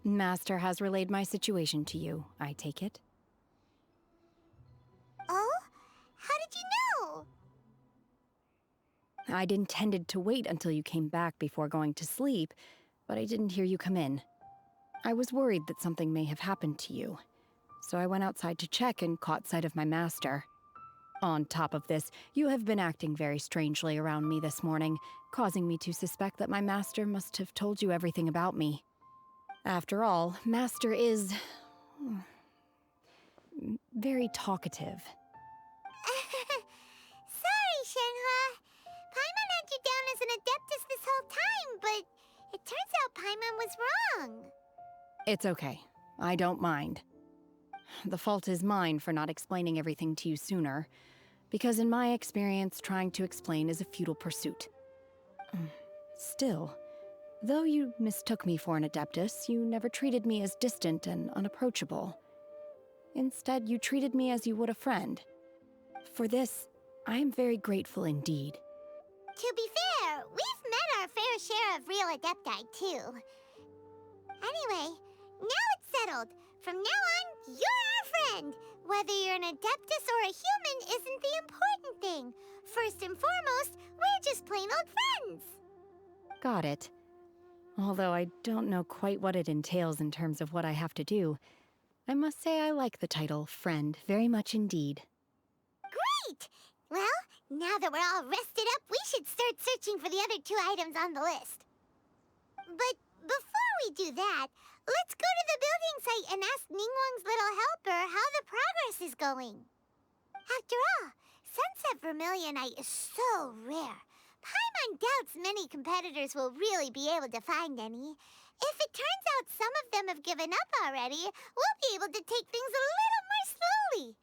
Master has relayed my situation to you, I take it. Oh? How did you know? I'd intended to wait until you came back before going to sleep, but I didn't hear you come in. I was worried that something may have happened to you, so I went outside to check and caught sight of my master. On top of this, you have been acting very strangely around me this morning, causing me to suspect that my master must have told you everything about me. After all, Master is very talkative. Sorry, Shenhe. Paimon had you down as an adeptus this whole time, but it turns out Paimon was wrong. It's okay. I don't mind. The fault is mine for not explaining everything to you sooner, because in my experience, trying to explain is a futile pursuit. Still, though you mistook me for an adeptus, you never treated me as distant and unapproachable. Instead, you treated me as you would a friend. For this, I am very grateful indeed. To be fair, we've met our fair share of real adepti, too. Anyway, now it's settled. From now on, you're our friend. Whether you're an adeptus or a human isn't the important thing. First and foremost, we're just plain old friends. Got it. Although I don't know quite what it entails in terms of what I have to do, I must say I like the title friend very much indeed. Great! Well, now that we're all rested up, we should start searching for the other 2 items on the list. But before we do that, let's go to the building site and ask Ningguang's little helper how the progress is going. After all, Sunset Vermilionite is so rare. Paimon doubts many competitors will really be able to find any. If it turns out some of them have given up already, we'll be able to take things a little more slowly.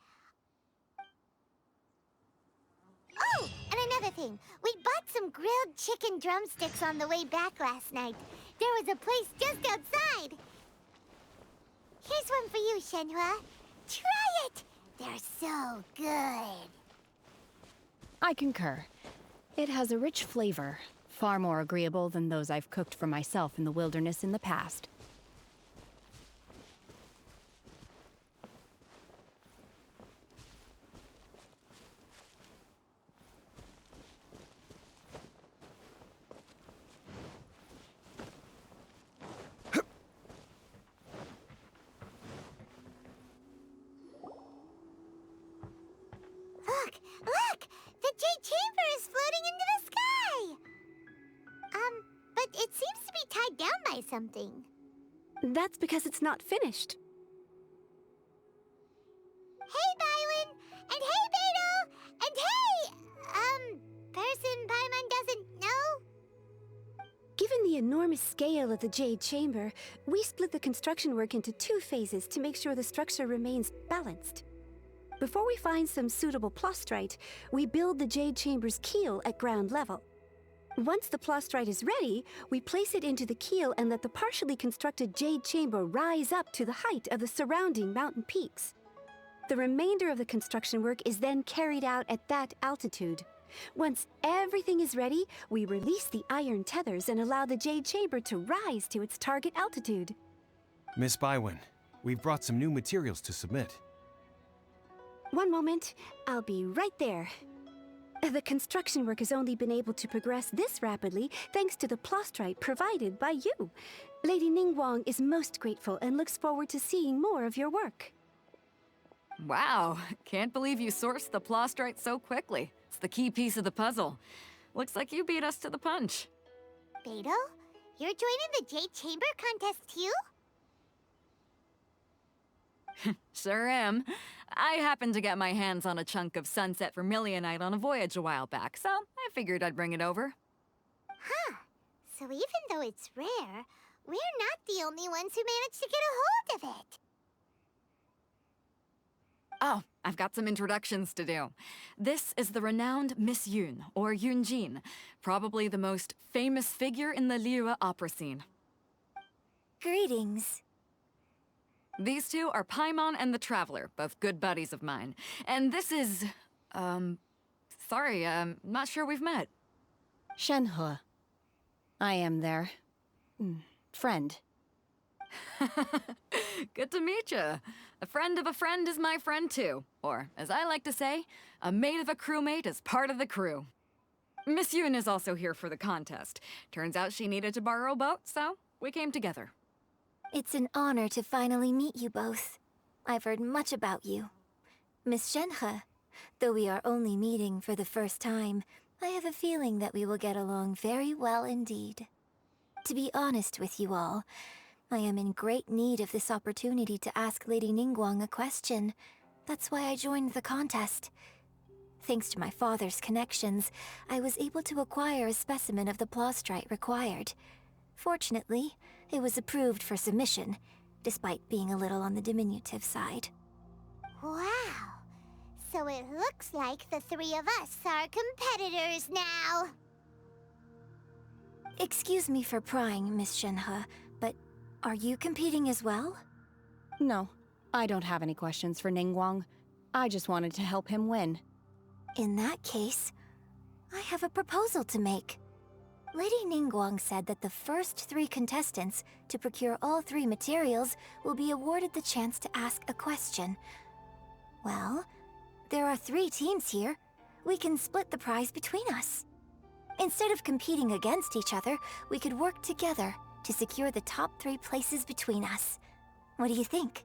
Oh, and another thing. We bought some grilled chicken drumsticks on the way back last night. There was a place just outside. Here's one for you, Shenhe. Try it! They're so good. I concur. It has a rich flavor, far more agreeable than those I've cooked for myself in the wilderness in the past. Look! Look! The Jade Chamber is floating into the sky! But it seems to be tied down by something. That's because it's not finished. Hey, Bylin! And hey, Beto! And hey! Person Paimon doesn't know? Given the enormous scale of the Jade Chamber, we split the construction work into 2 phases to make sure the structure remains balanced. Before we find some suitable plastrite, we build the Jade Chamber's keel at ground level. Once the plastrite is ready, we place it into the keel and let the partially constructed Jade Chamber rise up to the height of the surrounding mountain peaks. The remainder of the construction work is then carried out at that altitude. Once everything is ready, we release the iron tethers and allow the Jade Chamber to rise to its target altitude. Miss Bywin, we've brought some new materials to submit. One moment, I'll be right there. The construction work has only been able to progress this rapidly thanks to the plastrite provided by you. Lady Ningguang is most grateful and looks forward to seeing more of your work. Wow, can't believe you sourced the plastrite so quickly. It's the key piece of the puzzle. Looks like you beat us to the punch. Beto? You're joining the Jade Chamber contest too? Sure am. I happened to get my hands on a chunk of Sunset Vermilionite on a voyage a while back, so I figured I'd bring it over. Huh. So even though it's rare, we're not the only ones who managed to get a hold of it. Oh, I've got some introductions to do. This is the renowned Miss Yun, or Yunjin, probably the most famous figure in the Liyue opera scene. Greetings. These 2 are Paimon and the Traveler, both good buddies of mine. And this is... sorry, not sure we've met. Shenhe. I am their friend. Good to meet you. A friend of a friend is my friend too. Or, as I like to say, a mate of a crewmate is part of the crew. Miss Yoon is also here for the contest. Turns out she needed to borrow a boat, so we came together. It's an honor to finally meet you both. I've heard much about you. Miss Shenhe, though we are only meeting for the first time, I have a feeling that we will get along very well indeed. To be honest with you all, I am in great need of this opportunity to ask Lady Ningguang a question. That's why I joined the contest. Thanks to my father's connections, I was able to acquire a specimen of the plastrite required. Fortunately, it was approved for submission, despite being a little on the diminutive side. Wow. So it looks like the three of us are competitors now. Excuse me for prying, Miss Shenhe, but are you competing as well? No, I don't have any questions for Ningguang. I just wanted to help him win. In that case, I have a proposal to make. Lady Ningguang said that the first 3 contestants to procure all 3 materials will be awarded the chance to ask a question. Well, there are 3 teams here. We can split the prize between us. Instead of competing against each other, we could work together to secure the top 3 places between us. What do you think?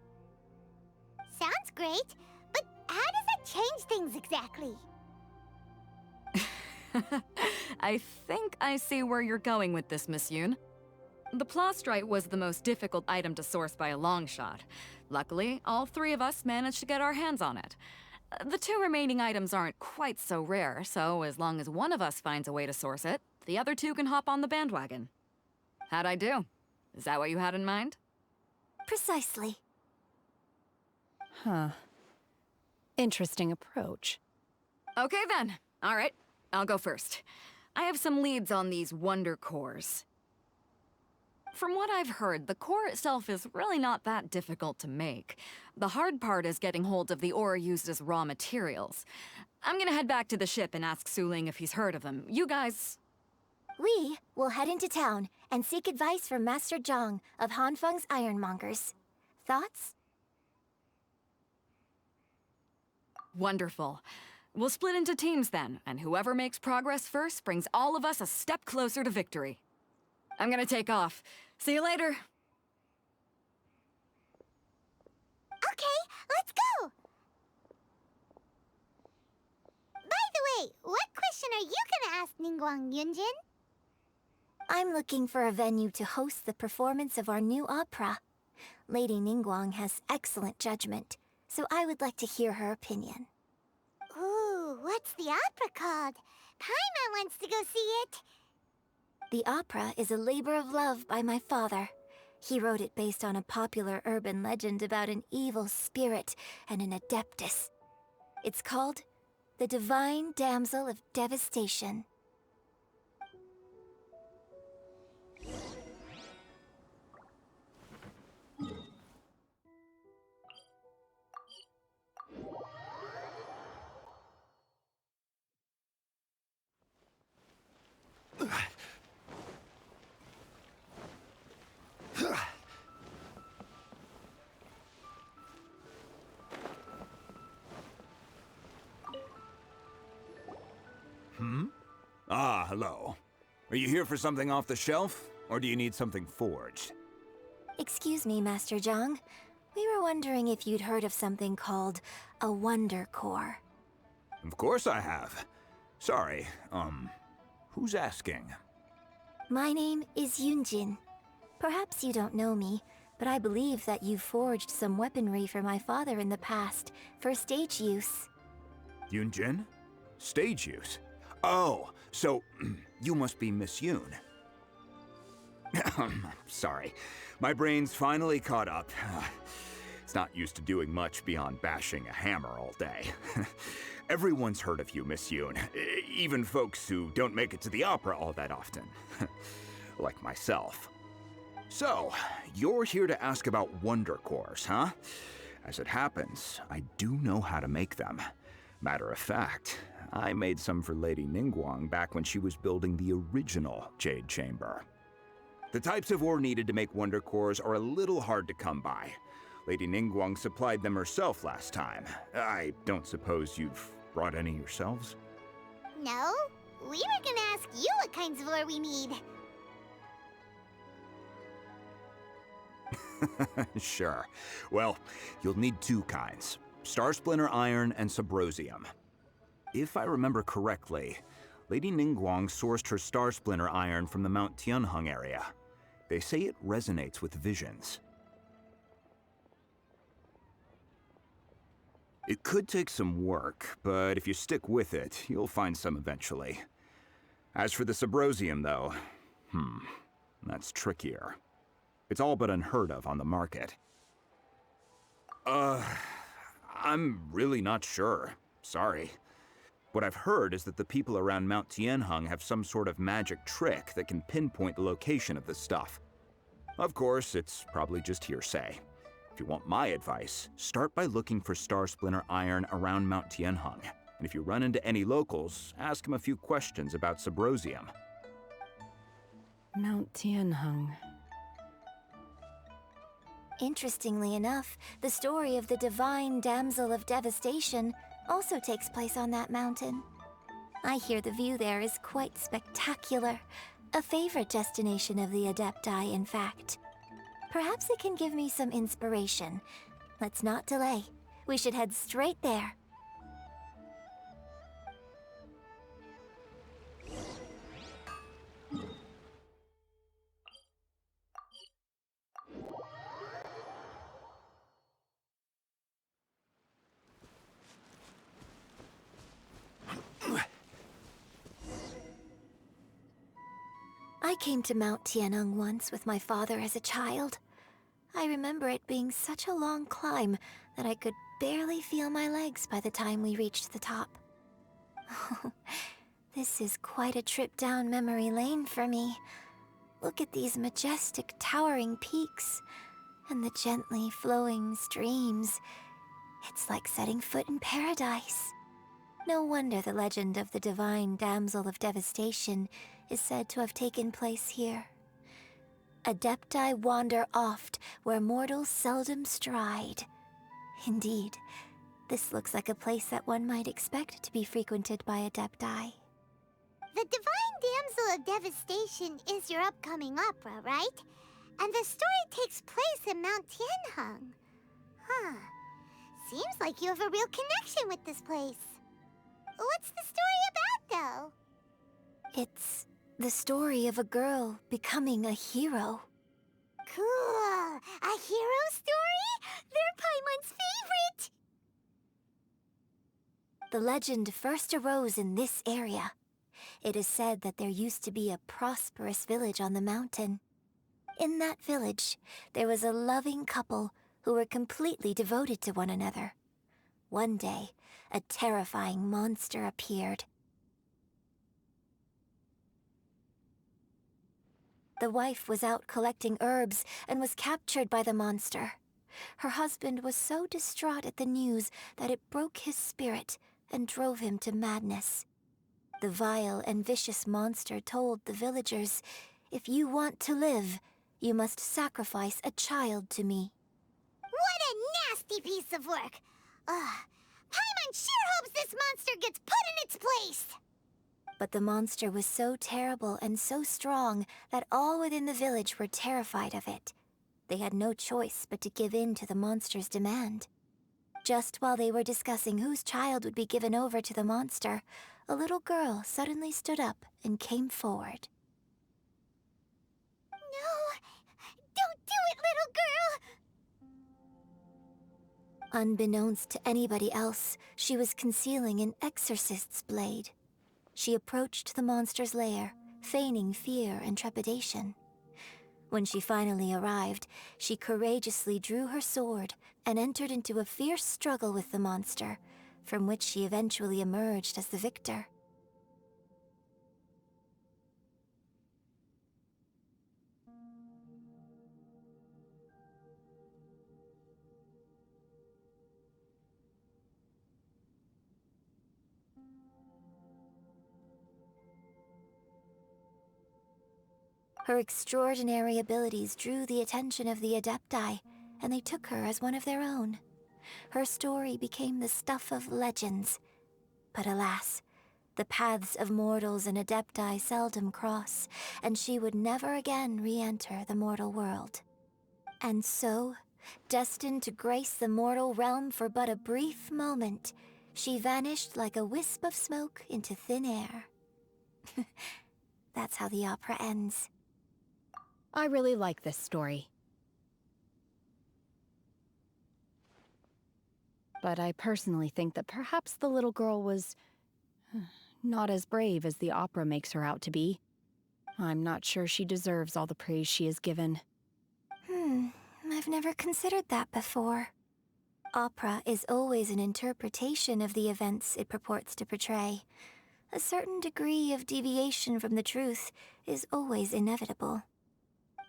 Sounds great, but how does that change things exactly? I think I see where you're going with this, Miss Yoon. The plastrite was the most difficult item to source by a long shot. Luckily, all 3 of us managed to get our hands on it. The 2 remaining items aren't quite so rare, so as long as one of us finds a way to source it, the other 2 can hop on the bandwagon. How'd I do? Is that what you had in mind? Precisely. Huh. Interesting approach. Okay then. All right, I'll go first. I have some leads on these wonder cores. From what I've heard, the core itself is really not that difficult to make. The hard part is getting hold of the ore used as raw materials. I'm gonna head back to the ship and ask Suling if he's heard of them. You guys... We will head into town and seek advice from Master Zhang of Hanfeng's Ironmongers. Thoughts? Wonderful. We'll split into teams then, and whoever makes progress first brings all of us a step closer to victory. I'm gonna take off. See you later. Okay, let's go! By the way, what question are you gonna ask Ningguang Yunjin? I'm looking for a venue to host the performance of our new opera. Lady Ningguang has excellent judgment, so I would like to hear her opinion. Ooh, what's the opera called? Paimon wants to go see it. The opera is a labor of love by my father. He wrote it based on a popular urban legend about an evil spirit and an adeptus. It's called The Divine Damsel of Devastation. Ah, hello. Are you here for something off the shelf, or do you need something forged? Excuse me, Master Zhang. We were wondering if you'd heard of something called a Wonder Core. Of course I have. Sorry, who's asking? My name is Yunjin. Perhaps you don't know me, but I believe that you forged some weaponry for my father in the past, for stage use. Yunjin? Stage use? Oh, so you must be Miss Yoon. Sorry, my brain's finally caught up. It's not used to doing much beyond bashing a hammer all day. Everyone's heard of you, Miss Yoon, even folks who don't make it to the opera all that often. Like myself. So, you're here to ask about wonder cores, huh? As it happens, I do know how to make them. Matter of fact, I made some for Lady Ningguang back when she was building the original Jade Chamber. The types of ore needed to make wonder cores are a little hard to come by. Lady Ningguang supplied them herself last time. I don't suppose you've brought any yourselves? No, we were gonna ask you what kinds of ore we need. Sure. Well, you'll need two kinds. Star Splinter Iron and Subrosium. If I remember correctly, Lady Ningguang sourced her Star Splinter Iron from the Mount Tianheng area. They say it resonates with visions. It could take some work, but if you stick with it, you'll find some eventually. As for the Subrosium, though, that's trickier. It's all but unheard of on the market. I'm really not sure. Sorry. What I've heard is that the people around Mount Tianheng have some sort of magic trick that can pinpoint the location of the stuff. Of course, it's probably just hearsay. If you want my advice, start by looking for Star Splinter Iron around Mount Tianheng. And if you run into any locals, ask them a few questions about Subrosium. Mount Tianheng. Interestingly enough, the story of the divine damsel of devastation also takes place on that mountain. I hear the view there is quite spectacular. A favorite destination of the Adepti, in fact. Perhaps it can give me some inspiration. Let's not delay. We should head straight there. I came to Mount Tianheng once with my father as a child. I remember it being such a long climb that I could barely feel my legs by the time we reached the top. This is quite a trip down memory lane for me. Look at these majestic towering peaks and the gently flowing streams. It's like setting foot in paradise. No wonder the legend of the divine damsel of devastation is said to have taken place here. Adepti wander oft where mortals seldom stride. Indeed, this looks like a place that one might expect to be frequented by Adepti. The Divine Damsel of Devastation is your upcoming opera, right? And the story takes place in Mount Tianheng. Huh. Seems like you have a real connection with this place. What's the story about, though? It's the story of a girl becoming a hero. Cool! A hero story? They're Paimon's favorite! The legend first arose in this area. It is said that there used to be a prosperous village on the mountain. In that village, there was a loving couple who were completely devoted to one another. One day, a terrifying monster appeared. The wife was out collecting herbs and was captured by the monster. Her husband was so distraught at the news that it broke his spirit and drove him to madness. The vile and vicious monster told the villagers, "If you want to live, you must sacrifice a child to me." What a nasty piece of work! Paimon sure hopes this monster gets put in its place! But the monster was so terrible and so strong that all within the village were terrified of it. They had no choice but to give in to the monster's demand. Just while they were discussing whose child would be given over to the monster, a little girl suddenly stood up and came forward. No! Don't do it, little girl! Unbeknownst to anybody else, she was concealing an exorcist's blade. She approached the monster's lair, feigning fear and trepidation. When she finally arrived, she courageously drew her sword and entered into a fierce struggle with the monster, from which she eventually emerged as the victor. Her extraordinary abilities drew the attention of the Adepti, and they took her as one of their own. Her story became the stuff of legends. But alas, the paths of mortals and Adepti seldom cross, and she would never again re-enter the mortal world. And so, destined to grace the mortal realm for but a brief moment, she vanished like a wisp of smoke into thin air. That's how the opera ends. I really like this story. But I personally think that perhaps the little girl was not as brave as the opera makes her out to be. I'm not sure she deserves all the praise she is given. I've never considered that before. Opera is always an interpretation of the events it purports to portray. A certain degree of deviation from the truth is always inevitable.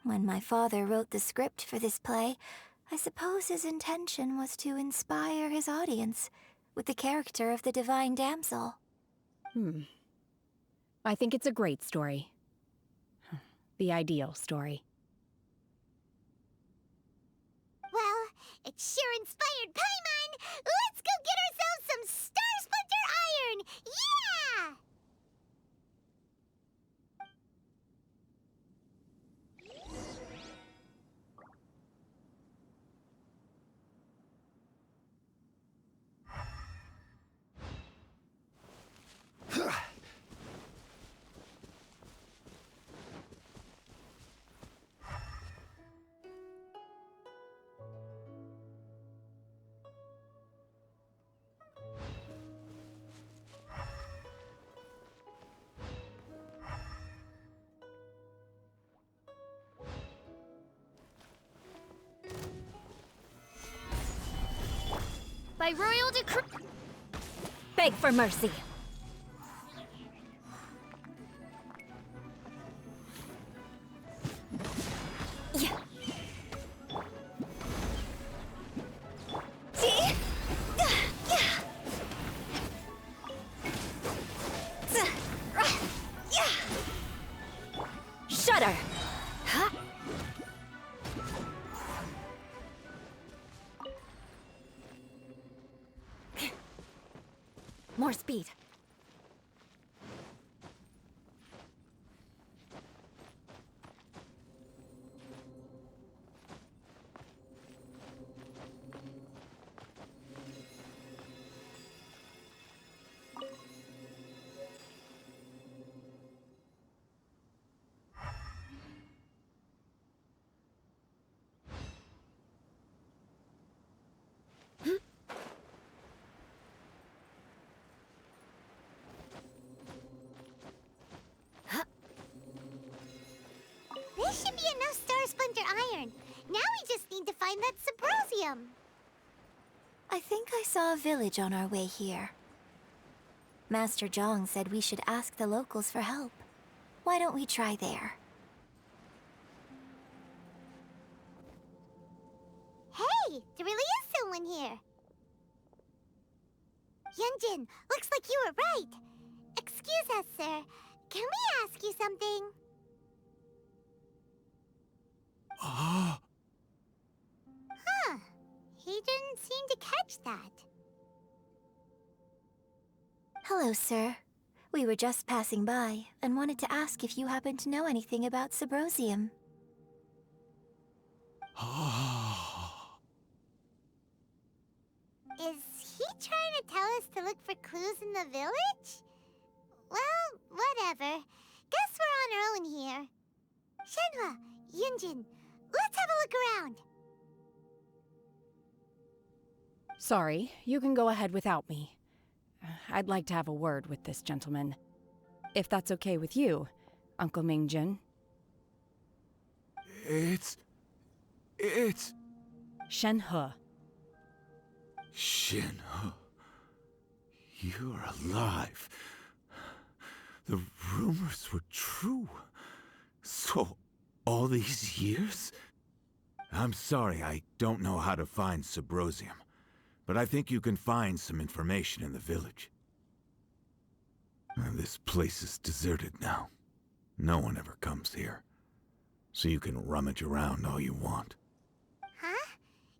When my father wrote the script for this play, I suppose his intention was to inspire his audience with the character of the divine damsel. I think it's a great story. The ideal story. Well, it sure inspired Paimon! Let's go get ourselves some Star Splinter Iron! Yeah! By royal decree. Beg for mercy. Shudder! Huh? More speed. This should be enough Star Splinter Iron. Now we just need to find that Subrosium. I think I saw a village on our way here. Master Zhang said we should ask the locals for help. Why don't we try there? Hey, there really is someone here. Yunjin, looks like you were right. Excuse us, sir. Can we ask you something? Huh. He didn't seem to catch that. Hello, sir. We were just passing by and wanted to ask if you happen to know anything about Subrosium. Is he trying to tell us to look for clues in the village? Well, whatever. Guess we're on our own here. Shenhe, Yunjin, let's have a look around. Sorry, you can go ahead without me. I'd like to have a word with this gentleman. If that's okay with you, Uncle Mingjin. It's... Shenhe. Shenhe. You're alive. The rumors were true. So, all these years? I'm sorry, I don't know how to find Subrosium. But I think you can find some information in the village. This place is deserted now. No one ever comes here. so you can rummage around all you want. Huh?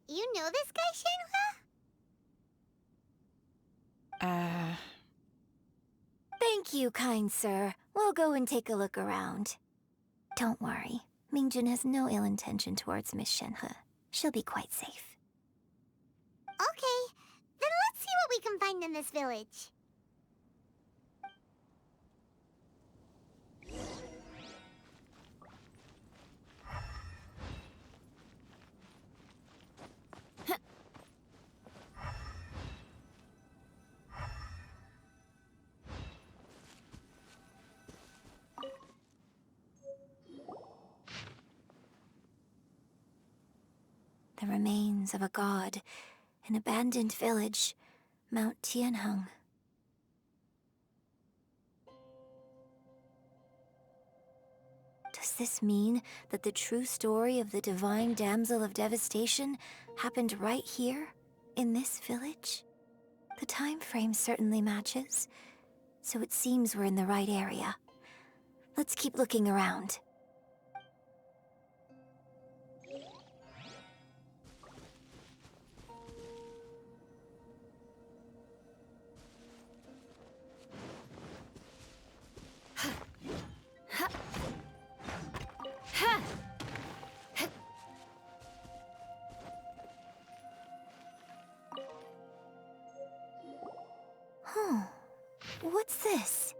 You know this guy, Shenhe? Thank you, kind sir. We'll go and take a look around. Don't worry. Mingjun has no ill intention towards Miss Shenhe. She'll be quite safe. Okay, then let's see what we can find in this village. The remains of a god, an abandoned village, Mount Tianheng. Does this mean that the true story of the divine damsel of devastation happened right here, in this village? The time frame certainly matches, so it seems we're in the right area. Let's keep looking around. Huh. What's this?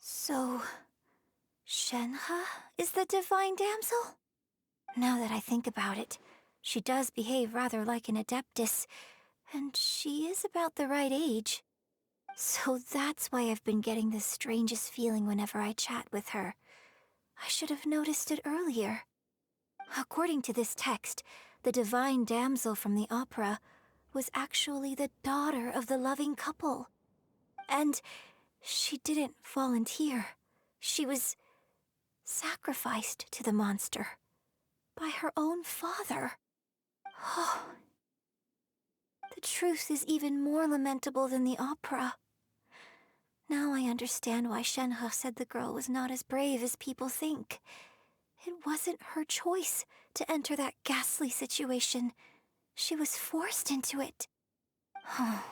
So, Shenhe is the divine damsel? Now that I think about it, she does behave rather like an adeptus, and she is about the right age. So that's why I've been getting the strangest feeling whenever I chat with her. I should have noticed it earlier. According to this text, the divine damsel from the opera was actually the daughter of the loving couple. And she didn't volunteer. She was sacrificed to the monster by her own father. Oh, the truth is even more lamentable than the opera. Now I understand why Shenhe said the girl was not as brave as people think. It wasn't her choice to enter that ghastly situation. She was forced into it. Oh,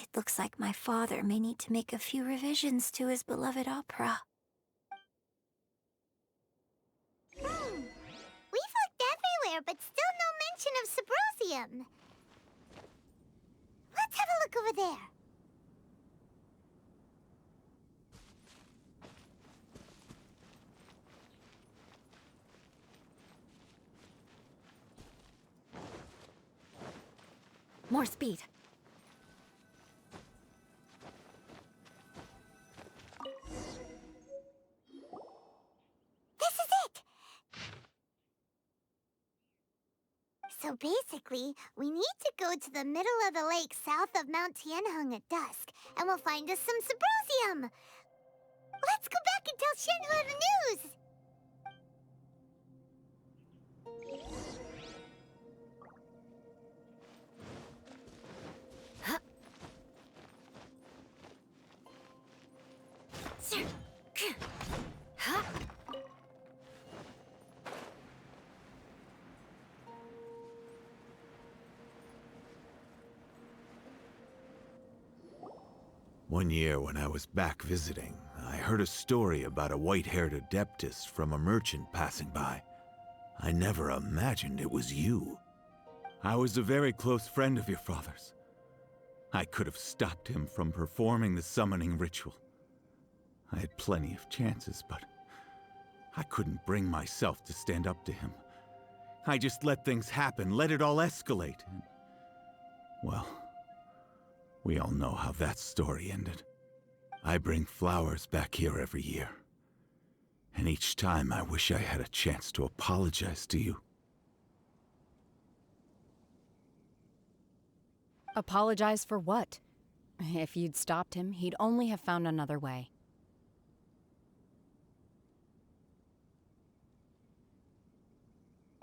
it looks like my father may need to make a few revisions to his beloved opera. We've looked everywhere, but still no mention of Symposium. Let's have a look over there. More speed. This is it! So basically, we need to go to the middle of the lake south of Mount Tianheng at dusk, and we'll find us some Symposium! Let's go back and tell Shenhe the news! One year when I was back visiting, I heard a story about a white-haired adeptus from a merchant passing by. I never imagined it was you. I was a very close friend of your father's. I could have stopped him from performing the summoning ritual. I had plenty of chances, but I couldn't bring myself to stand up to him. I just let things happen, let it all escalate. And, well, we all know how that story ended. I bring flowers back here every year. And each time I wish I had a chance to apologize to you. Apologize for what? If you'd stopped him, he'd only have found another way.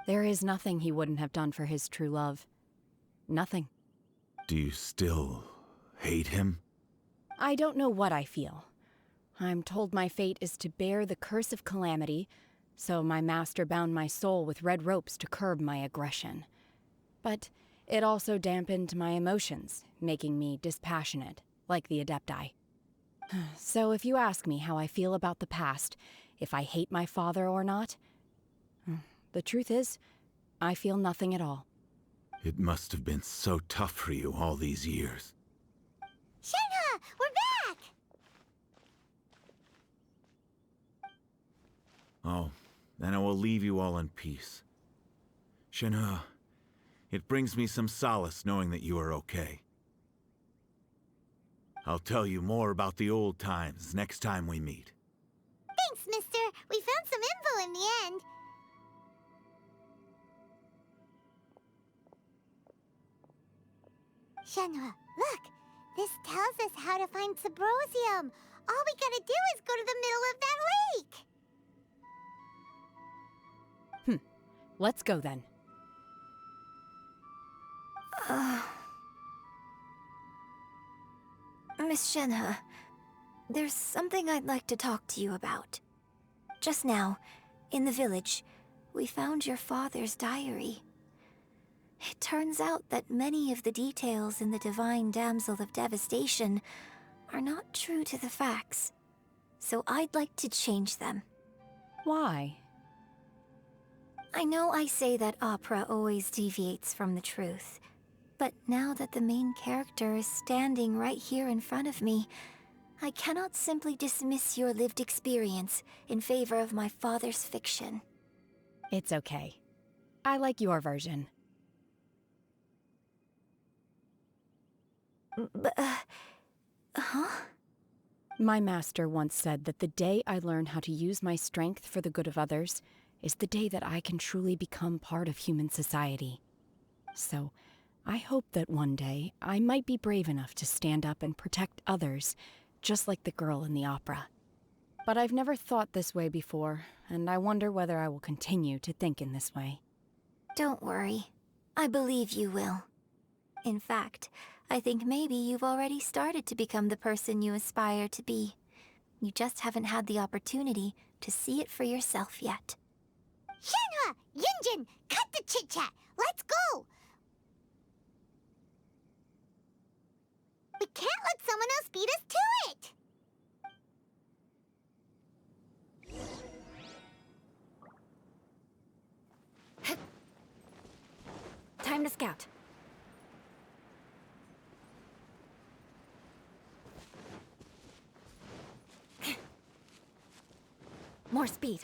There is nothing he wouldn't have done for his true love. Nothing. Do you still hate him? I don't know what I feel. I'm told my fate is to bear the curse of calamity, so my master bound my soul with red ropes to curb my aggression. But it also dampened my emotions, making me dispassionate, like the Adepti. So if you ask me how I feel about the past, if I hate my father or not, the truth is, I feel nothing at all. It must have been so tough for you all these years. Shenhe, we're back! Oh, then I will leave you all in peace. Shenhe, it brings me some solace knowing that you are okay. I'll tell you more about the old times next time we meet. Thanks, mister. We found some info in the end. Shenhe, look! This tells us how to find Sybrosium. All we gotta do is go to the middle of that lake! Let's go then. Miss Shenhe, there's something I'd like to talk to you about. Just now, in the village, we found your father's diary. It turns out that many of the details in the Divine Damsel of Devastation are not true to the facts. So I'd like to change them. Why? I know I say that opera always deviates from the truth, but now that the main character is standing right here in front of me, I cannot simply dismiss your lived experience in favor of my father's fiction. It's okay. I like your version. Huh? My master once said that the day I learn how to use my strength for the good of others is the day that I can truly become part of human society. So, I hope that one day I might be brave enough to stand up and protect others, just like the girl in the opera. But I've never thought this way before, and I wonder whether I will continue to think in this way. Don't worry. I believe you will. In fact, I think maybe you've already started to become the person you aspire to be. You just haven't had the opportunity to see it for yourself yet. Shenhe! Yunjin! Cut the chit-chat! Let's go! We can't let someone else beat us to it! Time to scout. More speed.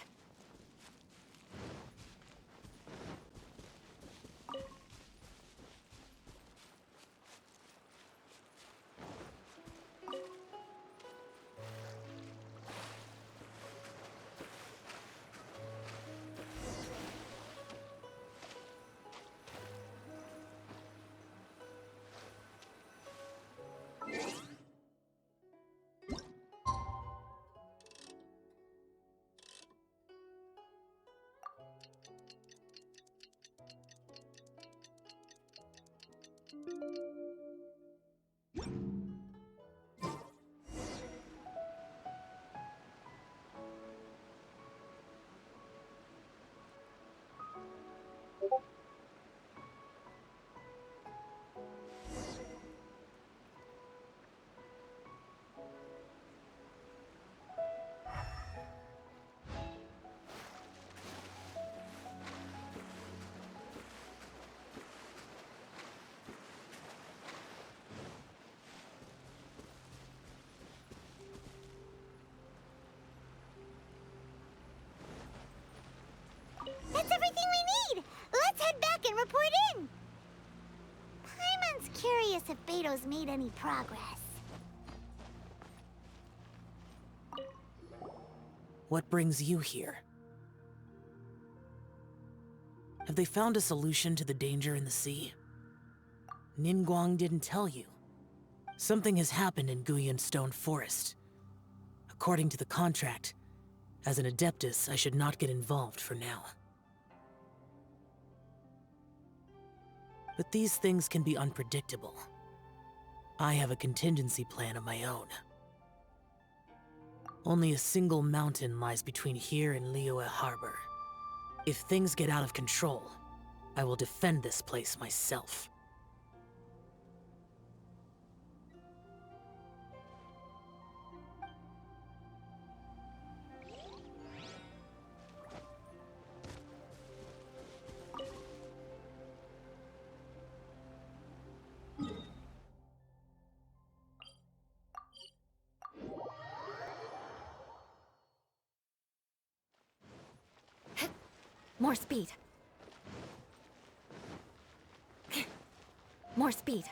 it in. Paimon's curious if Beto's made any progress. What brings you here? Have they found a solution to the danger in the sea? Ningguang didn't tell you. Something has happened in Guyan Stone Forest. According to the contract, as an Adeptus, I should not get involved for now. But these things can be unpredictable. I have a contingency plan of my own. Only a single mountain lies between here and Liyue Harbor. If things get out of control, I will defend this place myself. More speed. More speed.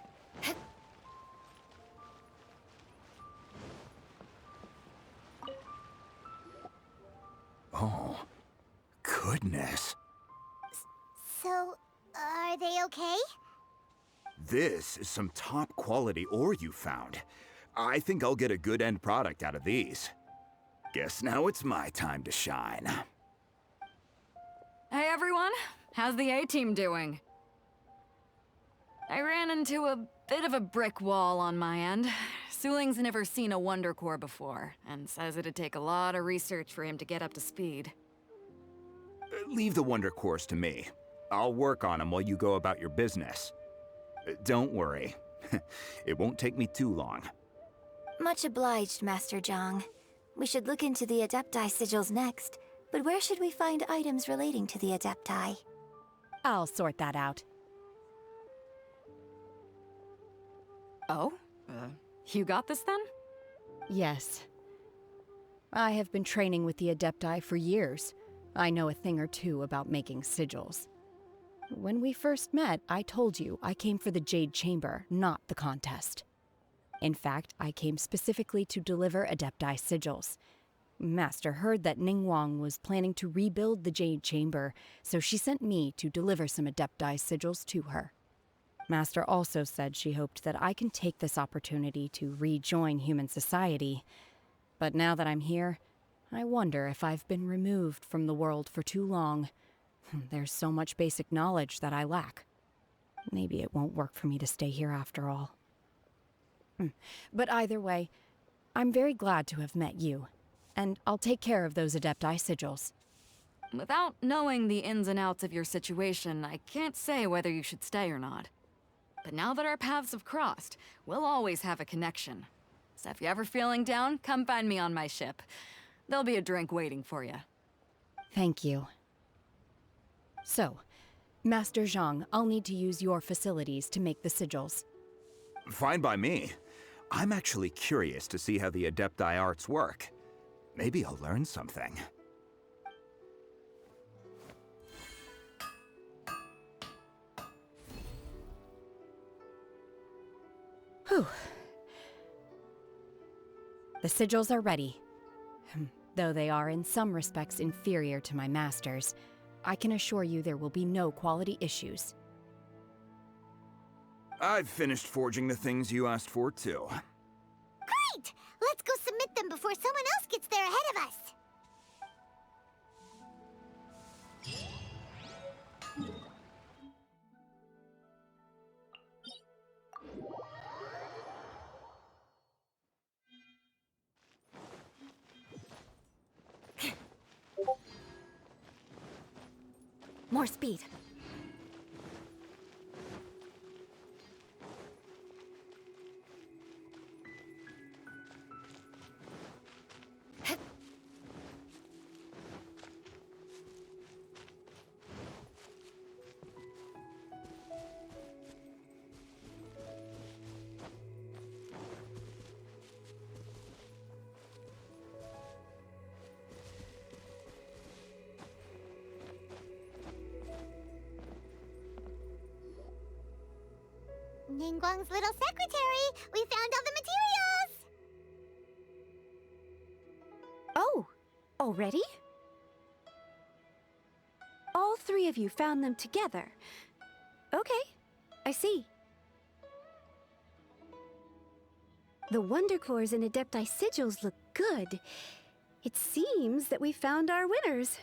Oh, goodness. So, are they okay? This is some top quality ore you found. I think I'll get a good end product out of these. Guess now it's my time to shine. Hey everyone, how's the A-team doing? I ran into a bit of a brick wall on my end. Suling's never seen a Wonder Core before, and says it'd take a lot of research for him to get up to speed. Leave the Wonder Cores to me. I'll work on them while you go about your business. Don't worry. It won't take me too long. Much obliged, Master Zhang. We should look into the Adepti sigils next, but where should we find items relating to the Adepti? I'll sort that out. Oh? You got this then? Yes. I have been training with the Adepti for years. I know a thing or two about making sigils. When we first met, I told you I came for the Jade Chamber, not the contest. In fact, I came specifically to deliver Adepti sigils. Master heard that Ningguang was planning to rebuild the Jade Chamber, so she sent me to deliver some Adepti sigils to her. Master also said she hoped that I can take this opportunity to rejoin human society. But now that I'm here, I wonder if I've been removed from the world for too long. There's so much basic knowledge that I lack. Maybe it won't work for me to stay here after all. But either way, I'm very glad to have met you. And I'll take care of those Adepti sigils. Without knowing the ins and outs of your situation, I can't say whether you should stay or not. But now that our paths have crossed, we'll always have a connection. So if you're ever feeling down, come find me on my ship. There'll be a drink waiting for you. Thank you. So, Master Zhang, I'll need to use your facilities to make the sigils. Fine by me. I'm actually curious to see how the Adepti arts work. Maybe I'll learn something. Whew. The sigils are ready. Though they are in some respects inferior to my master's, I can assure you there will be no quality issues. I've finished forging the things you asked for, too. Great! Let's go submit them before someone else gets there ahead of us! More speed. Ningguang's little secretary! We found all the materials! Oh, already? All three of you found them together. Okay, I see. The Wonder Cores and Adepti sigils look good. It seems that we found our winners.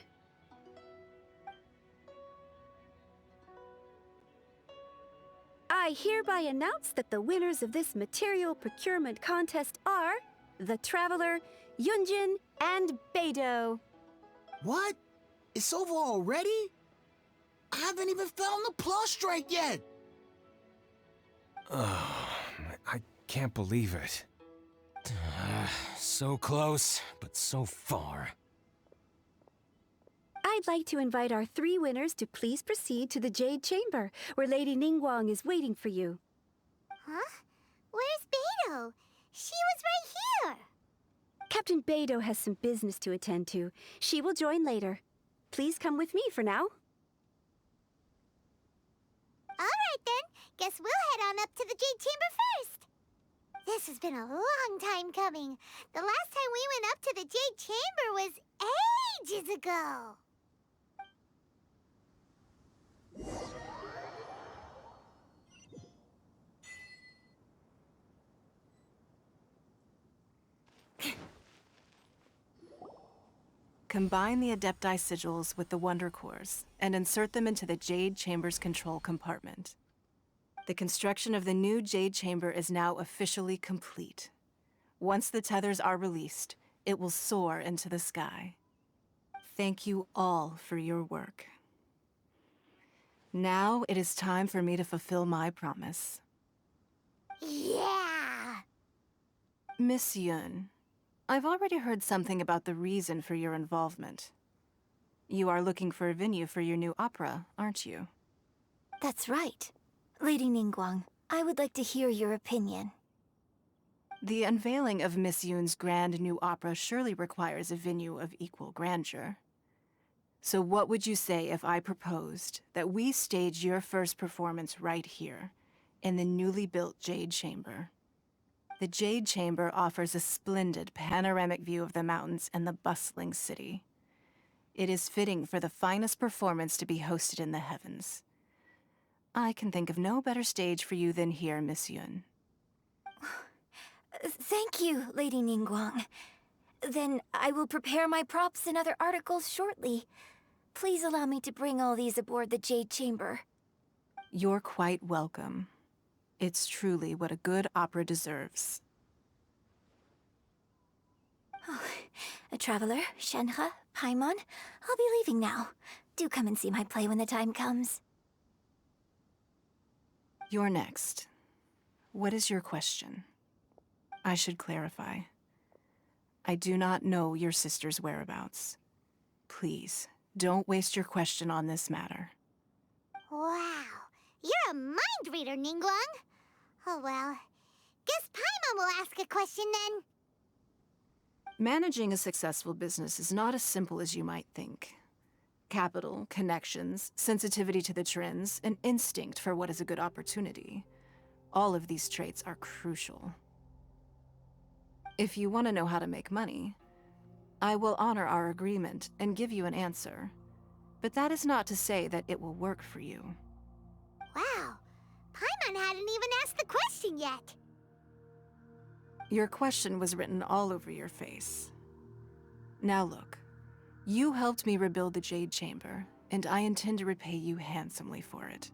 I hereby announce that the winners of this material procurement contest are the Traveler, Yunjin, and Beidou. What? It's over already? I haven't even found the prostrate yet! I can't believe it. So close, but so far. I'd like to invite our three winners to please proceed to the Jade Chamber, where Lady Ningguang is waiting for you. Huh? Where's Beidou? She was right here! Captain Beidou has some business to attend to. She will join later. Please come with me for now. Alright then, guess we'll head on up to the Jade Chamber first. This has been a long time coming. The last time we went up to the Jade Chamber was ages ago. Combine the Adepti sigils with the Wonder Cores and insert them into the Jade Chamber's control compartment. The construction of the new Jade Chamber is now officially complete. Once the tethers are released, it will soar into the sky. Thank you all for your work. Now it is time for me to fulfill my promise. Yeah! Miss Yun, I've already heard something about the reason for your involvement. You are looking for a venue for your new opera, aren't you? That's right. Lady Ningguang, I would like to hear your opinion. The unveiling of Miss Yun's grand new opera surely requires a venue of equal grandeur. So what would you say if I proposed that we stage your first performance right here, in the newly built Jade Chamber? The Jade Chamber offers a splendid panoramic view of the mountains and the bustling city. It is fitting for the finest performance to be hosted in the heavens. I can think of no better stage for you than here, Miss Yun. Thank you, Lady Ningguang. Then I will prepare my props and other articles shortly. Please allow me to bring all these aboard the Jade Chamber. You're quite welcome. It's truly what a good opera deserves. Oh, a traveler, Shenhe, Paimon, I'll be leaving now. Do come and see my play when the time comes. You're next. What is your question? I should clarify. I do not know your sister's whereabouts. Please, don't waste your question on this matter. Wow, you're a mind reader, Ningguang. Oh well, guess Paimon will ask a question then. Managing a successful business is not as simple as you might think. Capital, connections, sensitivity to the trends, and instinct for what is a good opportunity. All of these traits are crucial. If you want to know how to make money, I will honor our agreement and give you an answer. But that is not to say that it will work for you. Wow, Paimon hadn't even asked the question yet. Your question was written all over your face. Now look, you helped me rebuild the Jade Chamber, and I intend to repay you handsomely for it.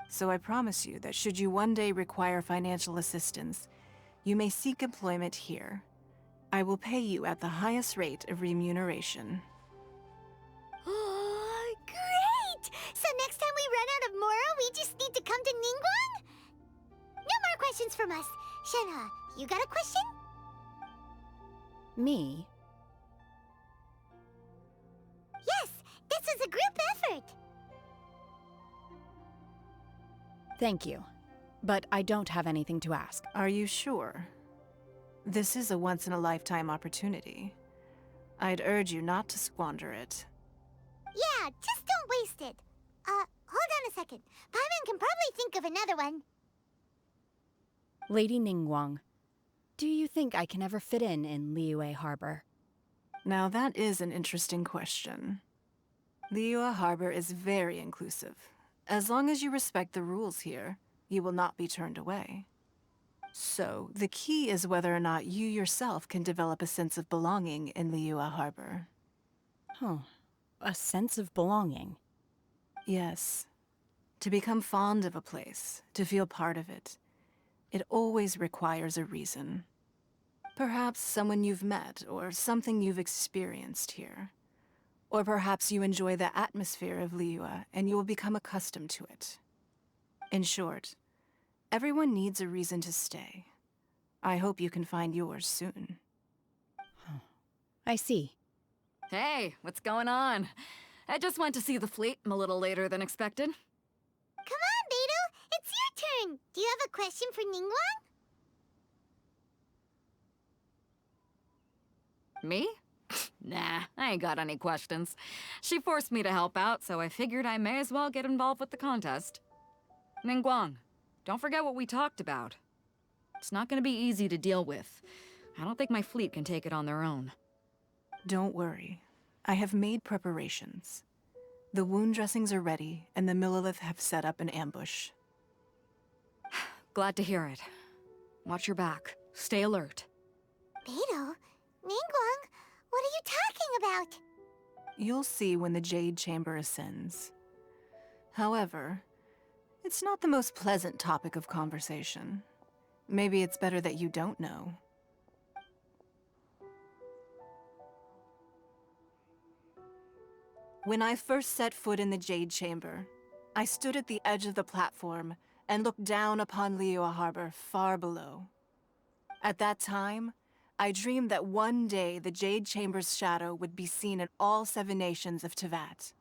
So I promise you that should you one day require financial assistance, you may seek employment here. I will pay you at the highest rate of remuneration. Oh, great! So next time we run out of Mora, we just need to come to Ningguang? No more questions from us. Shenhe, you got a question? Me? Yes, this is a group effort. Thank you. But I don't have anything to ask. Are you sure? This is a once-in-a-lifetime opportunity. I'd urge you not to squander it. Yeah, just don't waste it. hold on a second. Paimon can probably think of another one. Lady Ningguang, do you think I can ever fit in Liyue Harbor? Now that is an interesting question. Liyue Harbor is very inclusive. As long as you respect the rules here, you will not be turned away. So, the key is whether or not you yourself can develop a sense of belonging in Liyue Harbor. Huh. A sense of belonging. Yes. To become fond of a place, to feel part of it, it always requires a reason. Perhaps someone you've met, or something you've experienced here. Or perhaps you enjoy the atmosphere of Liyue, and you will become accustomed to it. In short, everyone needs a reason to stay. I hope you can find yours soon. I see. Hey, what's going on? I just went to see the fleet a little later than expected. Come on, Beidou! It's your turn! Do you have a question for Ningguang? Me? Nah, I ain't got any questions. She forced me to help out, so I figured I may as well get involved with the contest. Ningguang, don't forget what we talked about. It's not gonna be easy to deal with. I don't think my fleet can take it on their own. Don't worry. I have made preparations. The wound dressings are ready, and the Millilith have set up an ambush. Glad to hear it. Watch your back. Stay alert. Beidou? Ningguang? What are you talking about? You'll see when the Jade Chamber ascends. However, it's not the most pleasant topic of conversation. Maybe it's better that you don't know. When I first set foot in the Jade Chamber, I stood at the edge of the platform and looked down upon Liyue Harbor far below. At that time, I dreamed that one day the Jade Chamber's shadow would be seen in all 7 nations of Teyvat.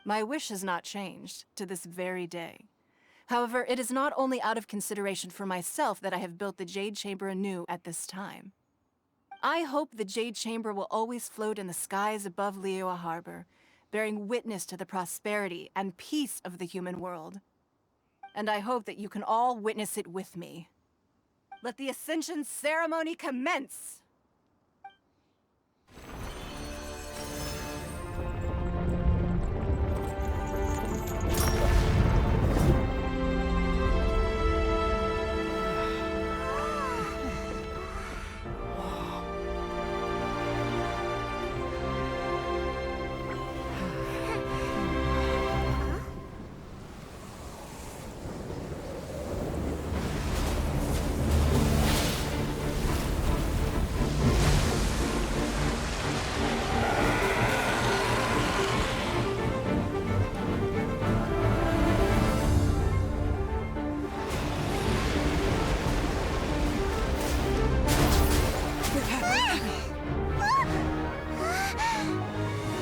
My wish has not changed to this very day. However, it is not only out of consideration for myself that I have built the Jade Chamber anew at this time. I hope the Jade Chamber will always float in the skies above Liyue Harbor, bearing witness to the prosperity and peace of the human world. And I hope that you can all witness it with me. Let the Ascension ceremony commence!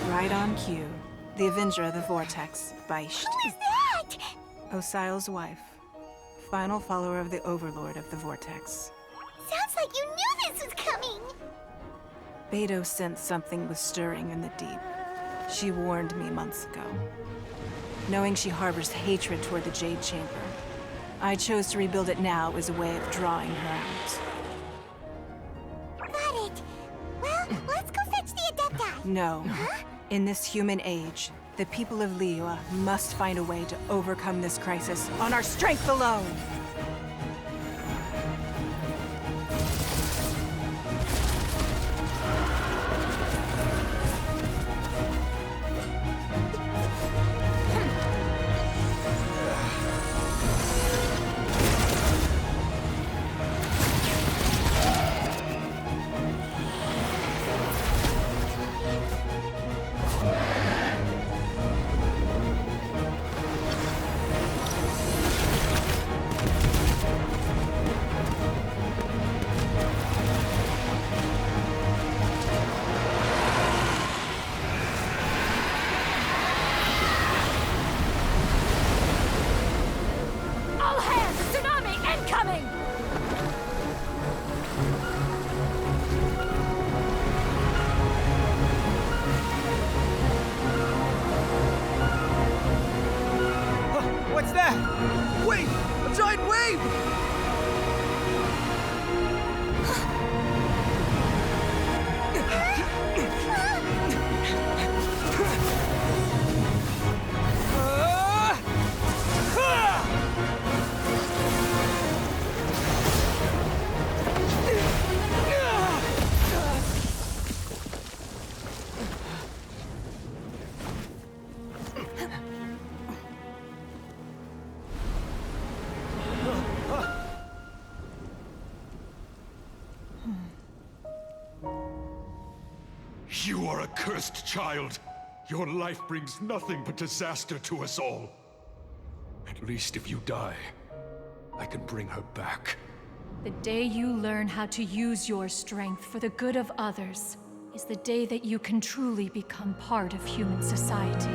Right on cue. The Avenger of the Vortex, Beisht. Who is that? Osial's wife. Final follower of the Overlord of the Vortex. Sounds like you knew this was coming! Beidou sensed something was stirring in the deep. She warned me months ago. Knowing she harbors hatred toward the Jade Chamber, I chose to rebuild it now as a way of drawing her out. Got it. Well, let's go fetch the Adepti. No. In this human age, the people of Liyue must find a way to overcome this crisis on our strength alone! You are a cursed child. Your life brings nothing but disaster to us all. At least if you die, I can bring her back. The day you learn how to use your strength for the good of others is the day that you can truly become part of human society.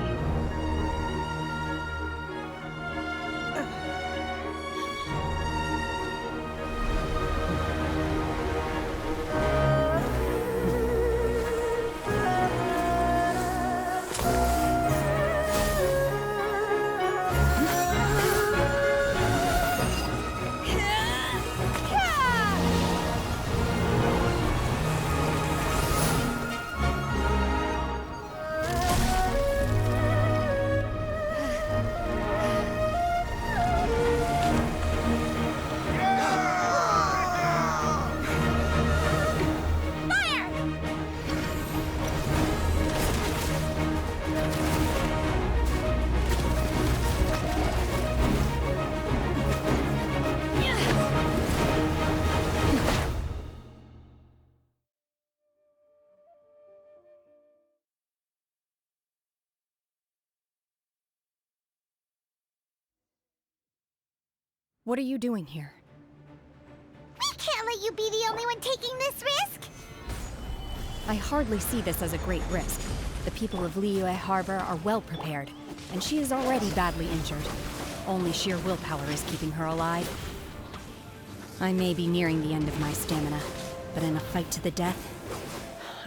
What are you doing here? We can't let you be the only one taking this risk! I hardly see this as a great risk. The people of Liyue Harbor are well prepared, and she is already badly injured. Only sheer willpower is keeping her alive. I may be nearing the end of my stamina, but in a fight to the death,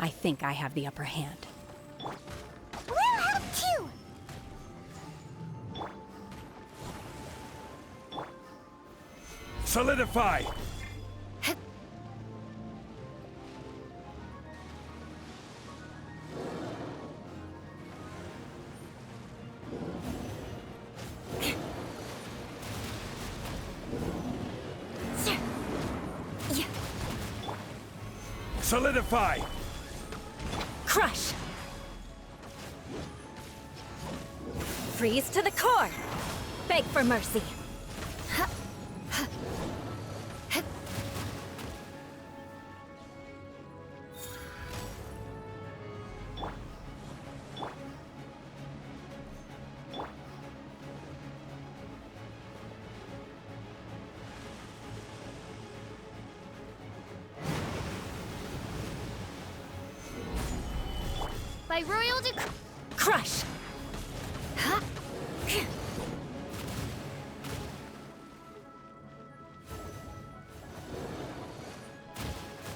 I think I have the upper hand. We'll help too! Solidify! Solidify! Crush! Freeze to the core! Beg for mercy! By royal decree. Crush!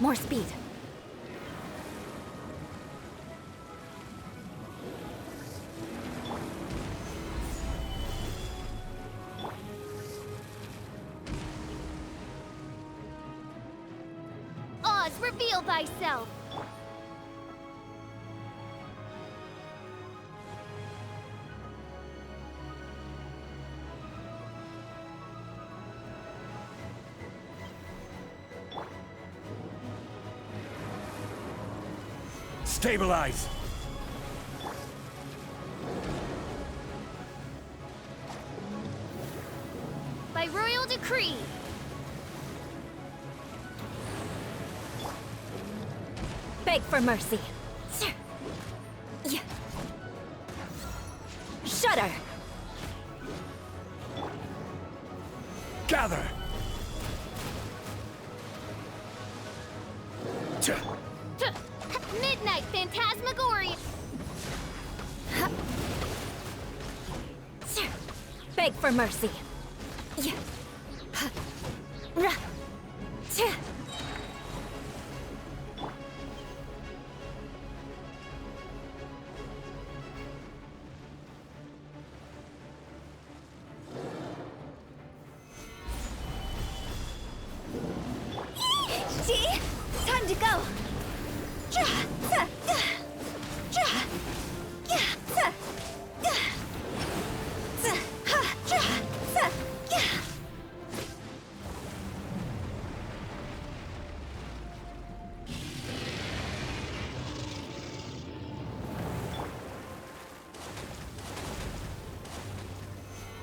More speed. Oz, reveal thyself. Stabilize! By royal decree. Beg for mercy. Shudder! Gather! Midnight Phantasmagoria. Beg for mercy. See? Time to go.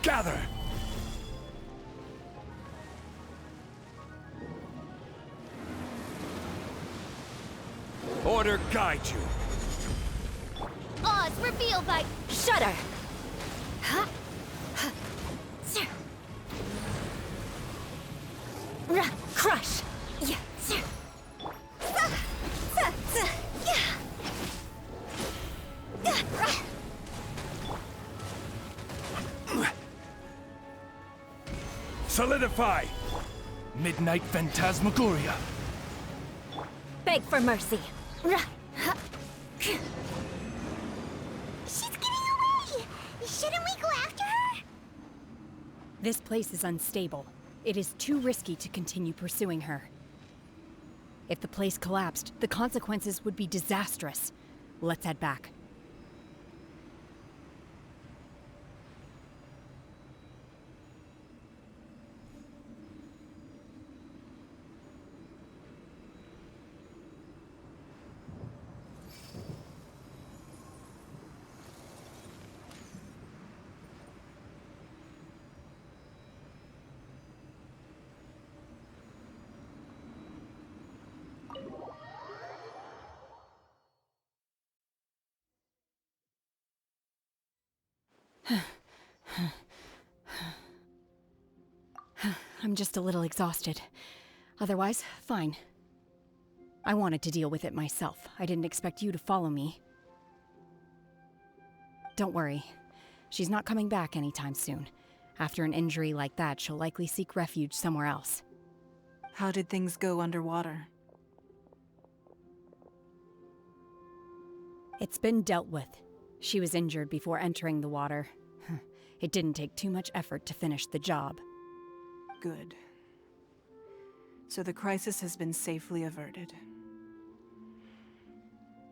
Gather! Order guide you. Was revealed by... Shudder! Crush! Yeah. Solidify! Midnight Phantasmagoria. Beg for mercy. She's getting away! Shouldn't we go after her? This place is unstable. It is too risky to continue pursuing her. If the place collapsed, the consequences would be disastrous. Let's head back. I'm just a little exhausted. Otherwise, fine. I wanted to deal with it myself. I didn't expect you to follow me. Don't worry. She's not coming back anytime soon. After an injury like that, she'll likely seek refuge somewhere else. How did things go underwater? It's been dealt with. She was injured before entering the water. It didn't take too much effort to finish the job. Good. So the crisis has been safely averted.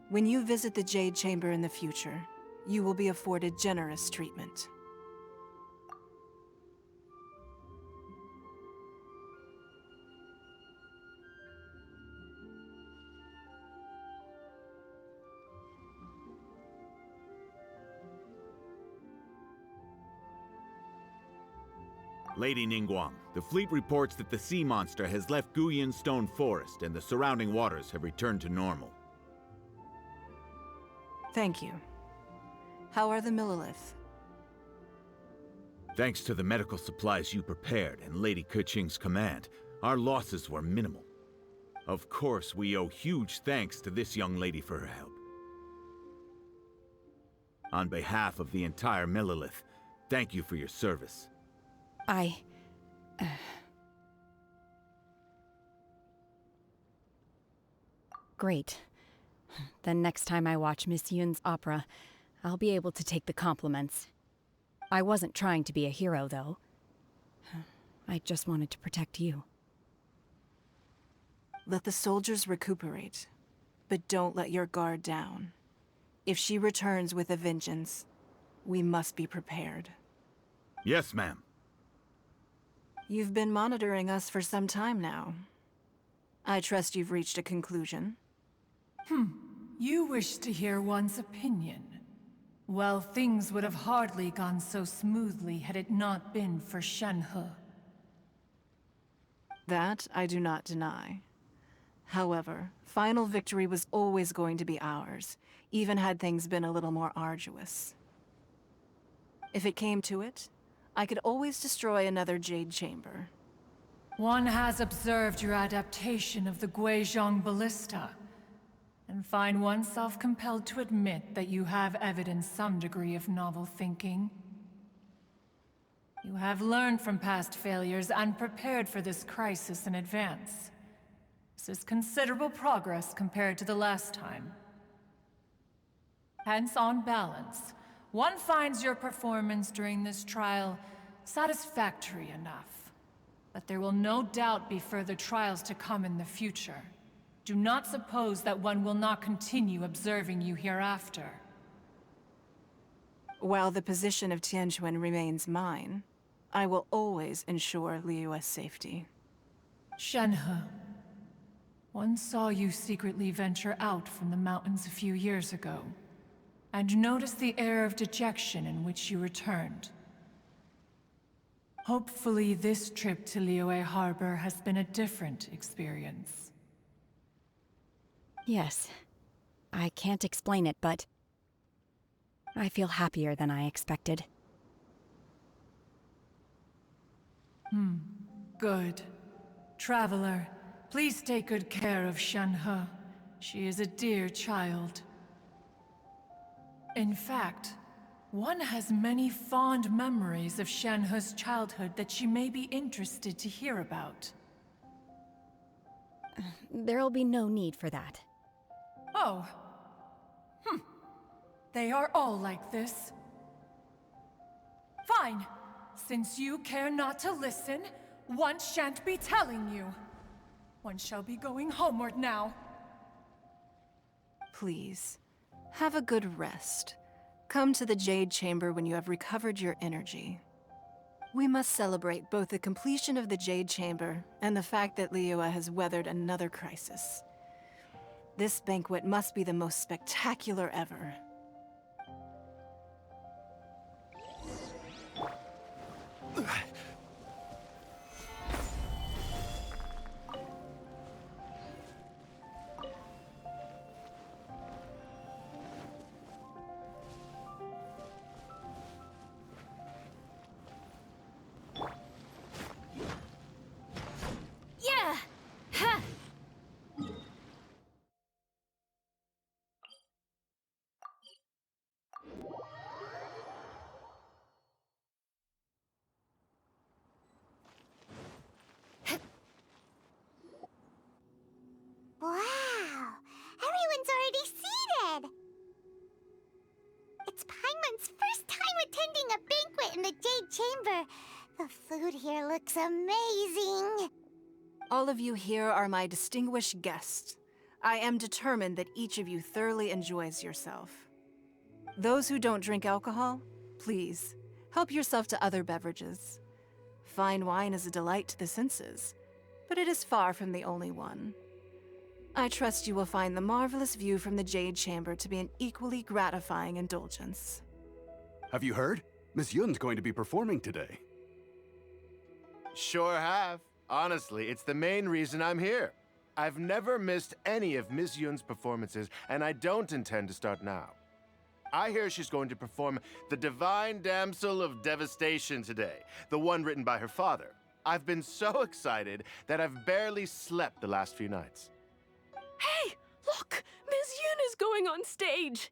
When you visit the Jade Chamber in the future, you will be afforded generous treatment. Lady Ningguang, the fleet reports that the sea monster has left Guyan Stone Forest and the surrounding waters have returned to normal. Thank you. How are the Millilith? Thanks to the medical supplies you prepared and Lady Keqing's command, our losses were minimal. Of course, we owe huge thanks to this young lady for her help. On behalf of the entire Millilith, thank you for your service. Great. Then next time I watch Miss Yun's opera, I'll be able to take the compliments. I wasn't trying to be a hero, though. I just wanted to protect you. Let the soldiers recuperate, but don't let your guard down. If she returns with a vengeance, we must be prepared. Yes, ma'am. You've been monitoring us for some time now. I trust you've reached a conclusion. You wish to hear one's opinion. Well, things would have hardly gone so smoothly had it not been for Shenhe. That I do not deny. However, final victory was always going to be ours, even had things been a little more arduous. If it came to it, I could always destroy another Jade Chamber. One has observed your adaptation of the Guizhong Ballista, and find oneself compelled to admit that you have evidenced some degree of novel thinking. You have learned from past failures and prepared for this crisis in advance. This is considerable progress compared to the last time. Hence, on balance, one finds your performance during this trial satisfactory enough. But there will no doubt be further trials to come in the future. Do not suppose that one will not continue observing you hereafter. While the position of Tianquan remains mine, I will always ensure Liyue's safety. Shenhe, one saw you secretly venture out from the mountains a few years ago, and noticed the air of dejection in which you returned. Hopefully this trip to Liyue Harbor has been a different experience. Yes. I can't explain it, but I feel happier than I expected. Good. Traveler, please take good care of Shenhe. She is a dear child. In fact, one has many fond memories of Shenhe's childhood that she may be interested to hear about. There'll be no need for that. Oh. They are all like this. Fine. Since you care not to listen, one shan't be telling you. One shall be going homeward now. Please, have a good rest. Come to the Jade Chamber when you have recovered your energy. We must celebrate both the completion of the Jade Chamber and the fact that Liyue has weathered another crisis. This banquet must be the most spectacular ever. Yeah! Ha! Wow! Everyone's already seated! It's Paimon's first time attending a banquet in the Jade Chamber. The food here looks amazing. All of you here are my distinguished guests. I am determined that each of you thoroughly enjoys yourself. Those who don't drink alcohol, please, help yourself to other beverages. Fine wine is a delight to the senses, but it is far from the only one. I trust you will find the marvelous view from the Jade Chamber to be an equally gratifying indulgence. Have you heard? Miss Yun's going to be performing today. Sure have. Honestly, it's the main reason I'm here. I've never missed any of Miss Yun's performances, and I don't intend to start now. I hear she's going to perform The Divine Damsel of Devastation today, the one written by her father. I've been so excited that I've barely slept the last few nights. Hey, look! Miss Yun is going on stage!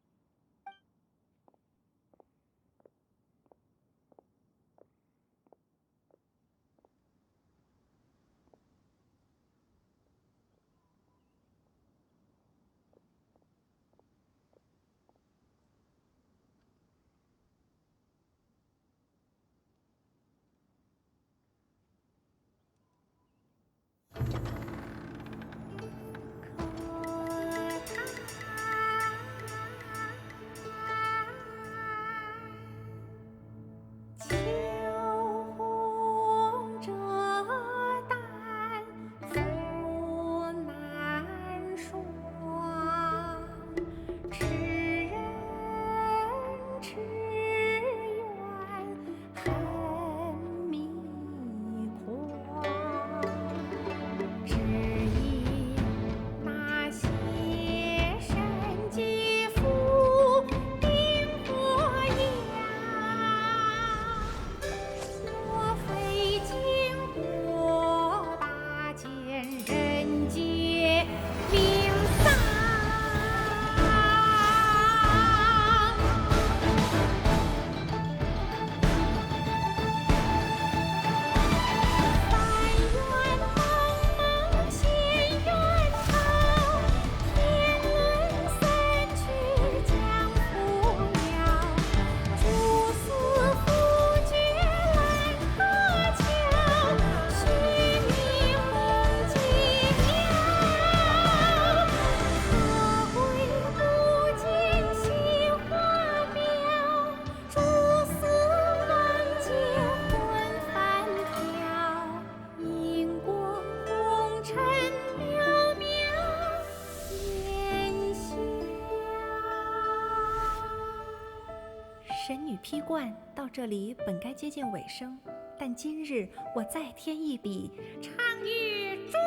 神女劈冠到这里本该接近尾声，但今日我再添一笔，唱与诸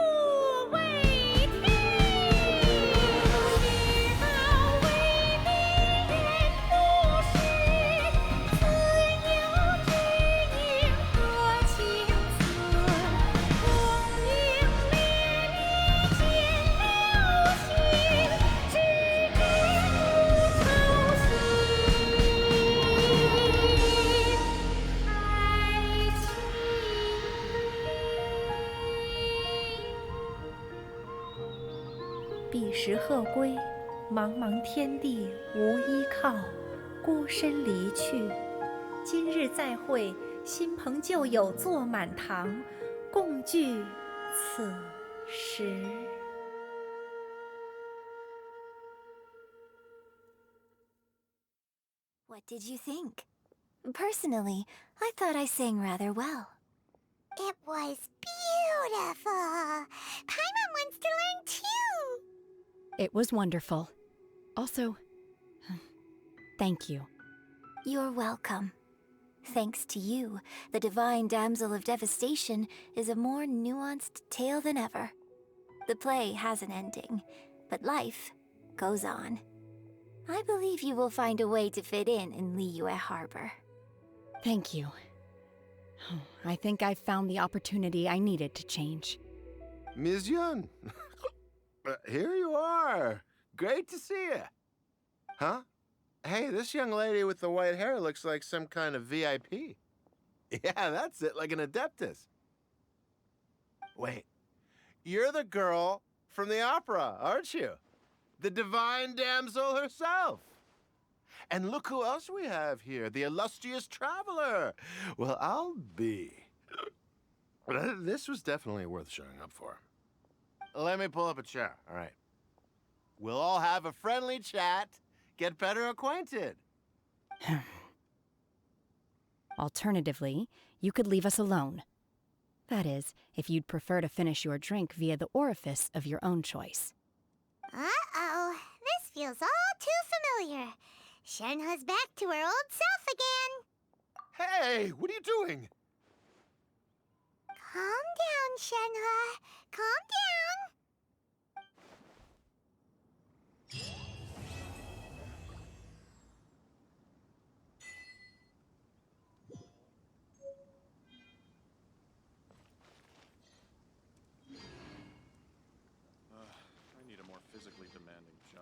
位听。世道为民言不实。彼时鹤归，茫茫天地无依靠，孤身离去。今日再会，新朋旧友坐满堂，共聚此时。What did you think? Personally, I thought I sang rather well. It was beautiful. Paimon wants to learn too. It was wonderful. Also, thank you. You're welcome. Thanks to you, the Divine Damsel of Devastation is a more nuanced tale than ever. The play has an ending, but life goes on. I believe you will find a way to fit in Liyue Harbor. Thank you. I think I've found the opportunity I needed to change. Ms. Yun, here you are. Great to see you. Huh? Hey, this young lady with the white hair looks like some kind of VIP. Yeah, that's it, like an adeptus. Wait, you're the girl from the opera, aren't you? The divine damsel herself. And look who else we have here, the illustrious traveler. Well, I'll be. This was definitely worth showing up for. Let me pull up a chair, all right. We'll all have a friendly chat, get better acquainted. Alternatively, you could leave us alone. That is, if you'd prefer to finish your drink via the orifice of your own choice. Uh-oh, this feels all too familiar. Shenhe's back to her old self again. Hey, what are you doing? Calm down, Shenhe. Calm down. I need a more physically demanding job.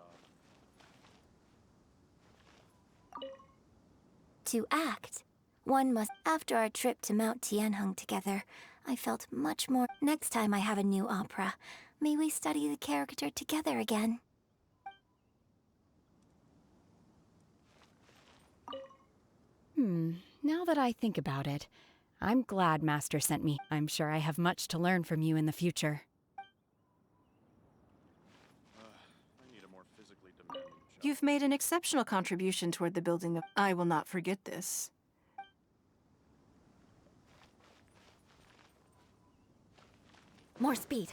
To act, one must. After our trip to Mount Tianheng together, I felt much more. Next time I have a new opera, may we study the character together again. Now that I think about it, I'm glad Master sent me. I'm sure I have much to learn from you in the future. I need a more physically demanding job. You've made an exceptional contribution toward the building of... I will not forget this. More speed.